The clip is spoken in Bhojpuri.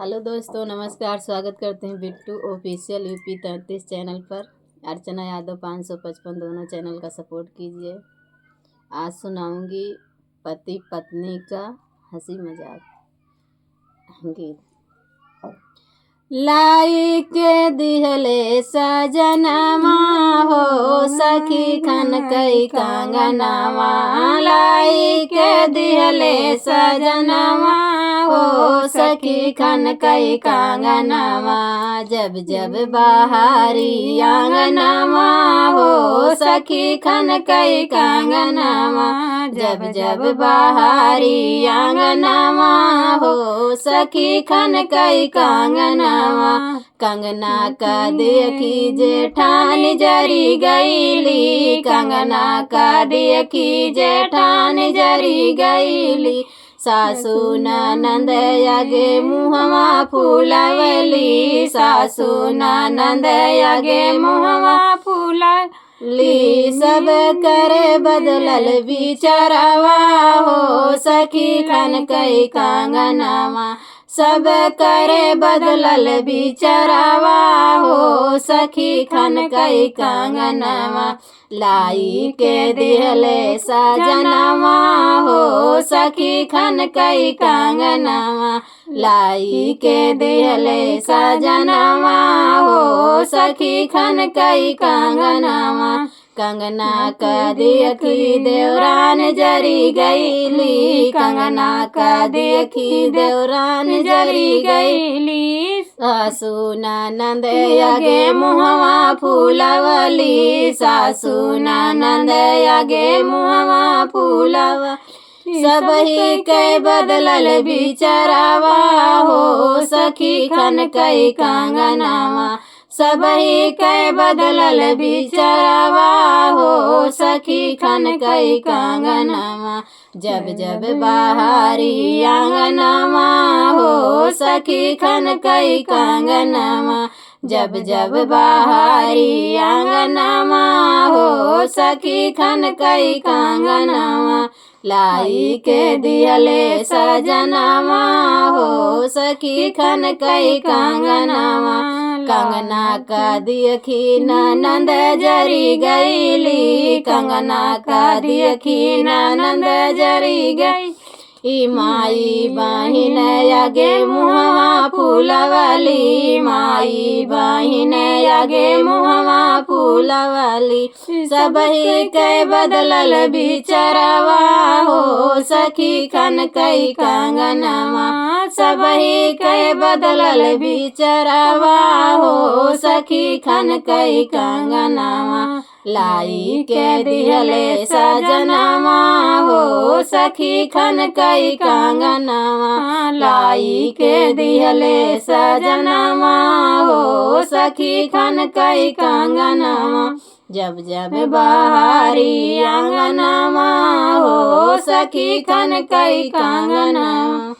हेलो दोस्तों, नमस्कार। स्वागत करते हैं बिट्टू ऑफिशियल यूपी 33 चैनल पर। अर्चना यादव 555 दोनों चैनल का सपोर्ट कीजिए। आज सुनाऊंगी पति पत्नी का हंसी मजाक गीत। लाई के दिहले सजनमा हो सखी खन कई कांगनामा। लाई के दिहले सजनमा हो सखी खन कई कांगनामा। जब जब बाहरी आंगनामा हो सखी खन कई कांगनामा। जब जब बाहरी आंगनामा हो सखी खन कई कांगनामा। कंगना का देखी जेठानी जरी गईली। कंगना का देखी जेठानी जरी गईली। सासू ननद आगे मुहवा फूलवली। सासू ननद आगे मुहवा फूलली। सब करे बदलल बिचारवा हो सखी खन कई कांगनामा। सब करे बदलल बिचारवा हो सखी खन कई कांगनामा। लाई के दिहले सजनामा हो सखी खन कई कांगनामा। लाई के दिहले सजनामा हो सखी खन कई कांगनामा। कंगना का देखी देवरान जरी गईली। कंगना का देखी देवरान जरी गईली। सासू ननद आगे मुहवा फूलवली। सासू ननद आगे मुहवा फूलवली। सबही के बदलल बिचारवा हो सखी खन कई कांगनामा। सबही के बदलल बिचारवा हो सखी खन कई कांगनामा। जब जब बाहरी आंगनामा हो सखी खन कई कांगनामा। जब जब बाहरी आंगनामा हो सखी खन कई कांगनामा। लाई के दिहले सजनामा हो सखी खन कई कांगनामा। कंगना का देखी ननद जरी गईली। कंगना का देखी ननद जरी गई। माई बहिन आगे मुहवा फूलवली। माई बहिन आगे मुहवा फूलवली। सबही के बदलल बिचारवा हो सखी खन कई कांगनामा। सबही के बदलल बिचारवा हो सखी खन कई कांगनामा। लाई के दिहले सजनामा हो सखी खन कई कांगनामा। लाई के दिहले सजनामा हो सखी खन कई कांगनामा। जब जब बाहरी आंगनामा हो सखी खन कई कांगनामा।